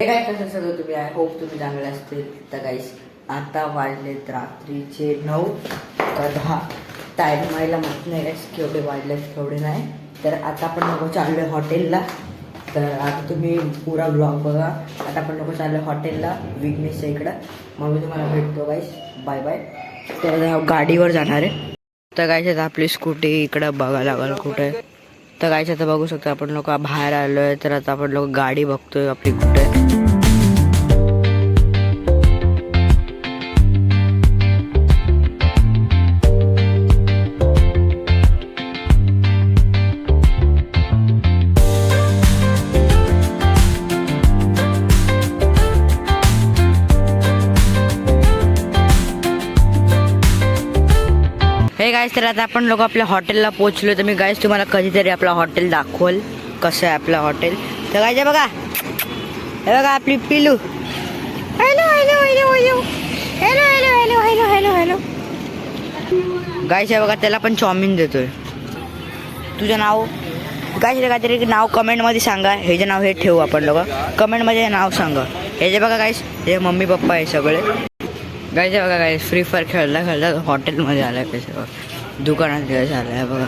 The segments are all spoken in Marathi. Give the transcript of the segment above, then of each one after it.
काय कसं सगळं तुम्ही आय होप तुम्ही चांगले असतील. तर गाईस आता वाजलेत रात्रीचे 9:10. टाईम व्हायला माहीत नाही गाईस केवढे वाजलेत केवढे नाही. तर आता आपण नको चाललो हॉटेलला. तर आता तुम्ही पुरा ब्लॉग बघा. आता आपण नको चाललो हॉटेलला विघ्नेशच्या इकडं. मग मी तुम्हाला भेटतो गाईस. Bye bye. तर गाडीवर जाणार आहे. तर गाईस आता आपली स्कूटी इकडं बघा लागल कुठे. तर गाईस आता बघू शकतो आपण लोक बाहेर आलो आहे. तर आता आपण लोक गाडी बघतोय आपली कुठे. हे गाईस तर आता आपण लोक आपल्या हॉटेलला पोहोचलो. तर मी गाईस तुम्हाला कधीतरी आपला हॉटेल दाखवल कसं आहे आपलं हॉटेल. तर गाईस बघा, हे बघा आपली पिलू. Hello hello hello hello hello hello hello hello hello. Guys हे बघा त्याला पण चाऊमिन देतोय. तुझं नाव गाईस काहीतरी नाव कमेंटमध्ये सांगा. हे जे नाव हे ठेवू आपण लोक कमेंटमध्ये नाव सांगा. हे जे बघा गाईस हे मम्मी पप्पा आहे सगळे. गाईस बघा गाईस फ्री फायर खेळता खेळता हॉटेलमध्ये आलाय. कसं दुकानात गेलं आलं आहे बघा.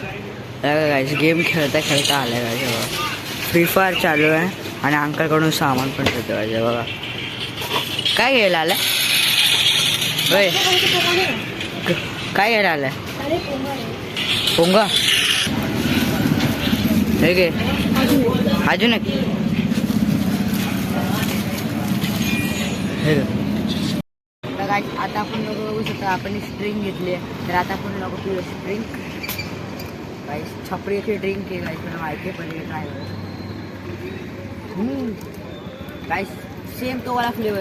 गाईस गेम खेळता खेळता आलं आहे गाईस. बघा फ्री फायर चालू आहे आणि अंकलकडून सामान पण घेतो गाईस. बघा काय घ्यायला आलं आहे. काय घ्यायला आलं आहे. पोंगा हे घे अजून एक हे आता आपण लोक बघू शकतो. आपण स्ट्रिंग घेतली आहे. तर आता आपण लोक पिऊ स्ट्रिंग. काही छपरीची ड्रिंक आहे काही मला माहिती पण काय काही सेम तो वाला फ्लेवर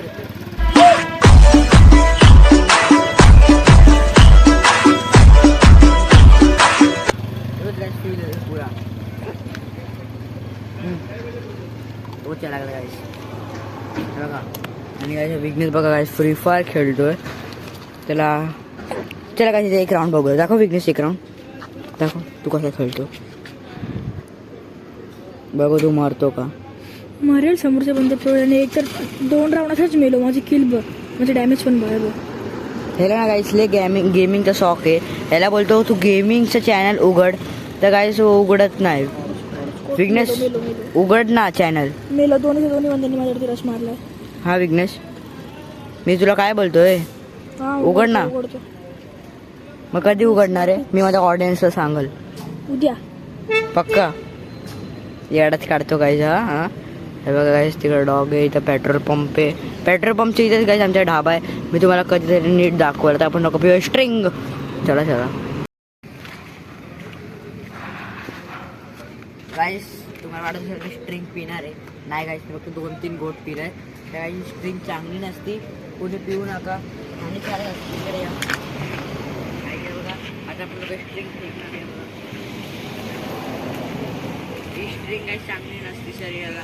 पुरा तो लागला गाईस. बघा आणि काय विघ्नेश बघा काय फ्री फायर खेळतोय. त्याला काय एक राऊंड बघूया. दाखव विघ्नेश एक राऊंड दाखव तू कसा खेळतो. बघू तू मारतो का. मारेल समोरच्या बंद आणि एक तर 2 राऊंड असंच मेलो. माझी किल बघ म्हणजे डॅमेज पण बघ. ह्याला ना गाईसले गेमिंगचा शॉक आहे. ह्याला बोलतो तू गेमिंगचं चॅनल उघड. तर गाईस उघडत नाही. विघ्नेश उघड ना चॅनल. मेलो दोन्ही बंदांनी माझ्यावरती रश मारलाय. हा विघ्नेश मी तुला काय बोलतोय उघड ना. मग कधी उघडणार आहे. मी माझ्या ऑडियन्सला सांगल उद्या पक्का. येडाच काढतो गाईज. हा हे बघा गाईज तिकडे डॉग आहे. इथं पेट्रोल पंप आहे. पेट्रोल पंपच्या इथेच गाईज आमचा ढाबा आहे. मी तुम्हाला कधीतरी नीट दाखवलं. तर आपण नको पिऊ स्ट्रिंग. चला चला गाईज तुम्हाला वाटत असेल की स्ट्रिंग पिणार आहे. नाही गाईज फक्त 2-3 गोट पिणार आहे. त्या गाईज स्ट्रिंग चांगली नसती. कोणी पिऊ नका आणि चालेल इकडे या. बघा आता आपण स्ट्रिंग फेकणार आहे. ही स्ट्रिंग काही चांगली नसती शरीराला.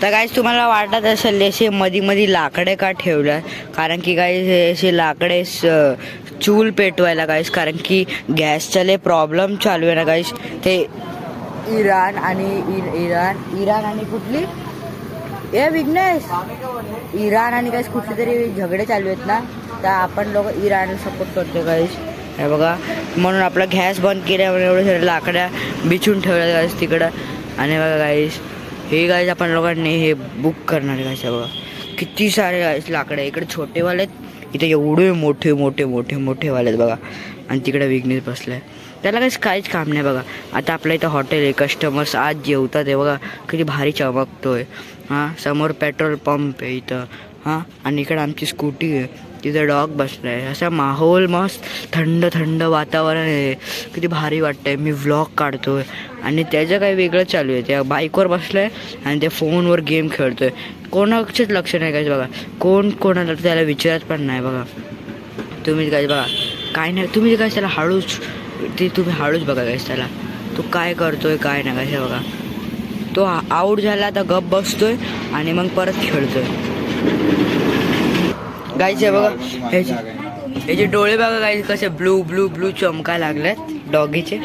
तर गाईज तुम्हाला वाटत असेल असे मध्ये लाकडे का ठेवलं. कारण की गाईज असे लाकडे चूल पेटवायला गाईज. कारण की गॅसचा लय प्रॉब्लेम चालू आहे ना गाईज. ते इराण आणि कुठली हे विघ्नेश इराण आणि गाईज कुठले तरी झगडे चालू आहेत ना. तर आपण लोक इराणला सपोर्ट करतो गाईज. हे बघा म्हणून आपला गॅस बंद केला. म्हणून एवढे सारे लाकड्या बिछून ठेवल्या गाईज तिकडं. आणि बघा गाईज हे गाईज आपण लोकांनी हे बुक करणार गाईज. बघा किती सारे गाईज लाकडे. इकडे छोटेवाले आहेत. इथे एवढे मोठे वाले आहेत बघा. आणि तिकडे विघ्नेश बसलाय. त्याला काहीच काम नाही बघा. आता आपल्या इथं हॉटेल आहे. कस्टमर्स आज जेवतात आहे बघा. किती भारी चमकतोय. हां समोर पेट्रोल पंप आहे इथं. हां आणि इकडे आमची स्कूटी आहे. तिथं डॉग बसला आहे. असा माहोल मस्त थंड वातावरण आहे. किती भारी वाटतंय. मी व्लॉग काढतोय आणि त्याचं काही वेगळं चालू आहे. त्या बाईकवर बसलं आहे आणि त्या फोनवर गेम खेळतोय. कोणाचंच लक्ष नाही काय बघा. कोण कोणाला त्याला विचारत पण नाही बघा. तुम्ही काय बघा काय नाही. तुम्ही काय त्याला हळूच तुम्ही हळूच बघा गाईस त्याला. तो काय करतोय काय नाही काय बघा. तो आऊट झाला तर गप बसतोय आणि मग परत खेळतोय. गाईस बघा याचे डोळे बघा गाईस कसे ब्लू चमकायला लागलेत डॉगीचे.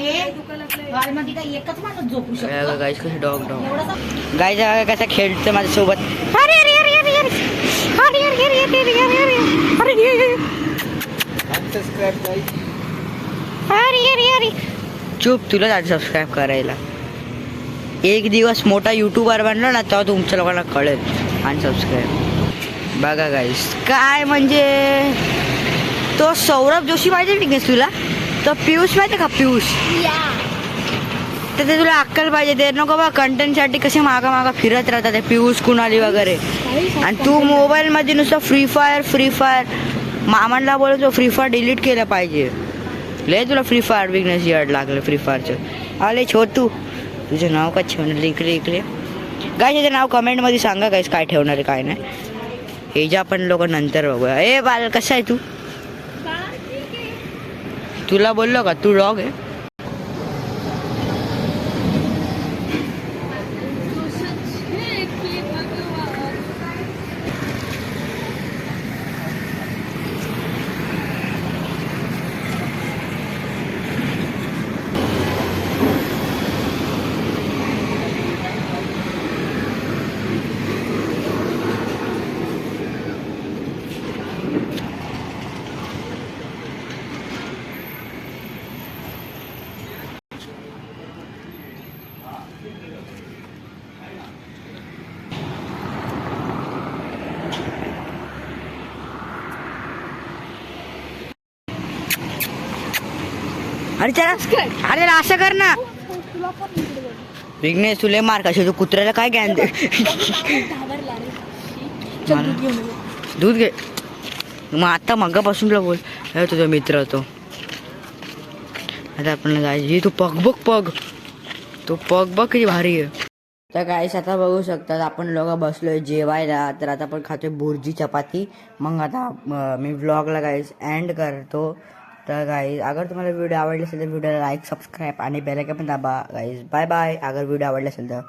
गाडीमध्ये काय एकच माणूस झोपू शकतो गाईज कसे डॉग एवढं गाईज कसा खेळतं माझ्यासोबत अरे अरे अरे अरे अरे अरे अरे अरे अरे अरे अरे अरे अरे अरे अरे अरे चूप तुला आधी सबस्क्राईब करायला एक दिवस मोठा युट्यूबर बनला ना तेव्हा तुमच्या लोकांना कळेल अनसबस्क्राईब बघा गाईस काय म्हणजे तो सौरभ जोशी माहिती विकनेस तुला तो पियुष माहिती का पियुष तर ते तुला अक्कल पाहिजे ते नको बा कंटेंटसाठी कसे मागा फिरत राहतात ते पियुष कुणाली वगैरे आणि तू मोबाईलमध्ये नुसतं फ्री फायर मामांना बोलतो फ्री फायर डिलीट केलं पाहिजे लय तुला फ्री फायर विकनेस याड लागलं फ्री फायरचं आले छोटू तुझं नाव का ठेवणार इकडे गाय याचं नाव कमेंटमध्ये सांगा गाईस काय ठेवणार आहे काय नाही हे जे आपण लोक नंतर बघूया ए बाल कसा आहे तू तुला बोललो का तू डॉग आहे अरे त्याला असं कर ना विघ्नेश तुले मार कशी तू कुत्र्याला काय ज्ञान दे दूध घे मग आता मगापासून तुला बोल हे तुझा मित्र तो आता आपण जायची तू पग तो पग बघ किती भारी आहे तर गाईस आता बघू शकतात आपण लोक बसलोय जेवायला तर आता आपण खातोय बुर्जी चपाती मग आता मी व्लॉगला गाईस एंड करतो तर गाईज अगर तुम्हाला व्हिडिओ आवडला असेल तर व्हिडिओला लाईक सबस्क्राईब आणि बेल आयकॉन पण दाबा गाईज बाय बाय अगर व्हिडिओ आवडला असेल तर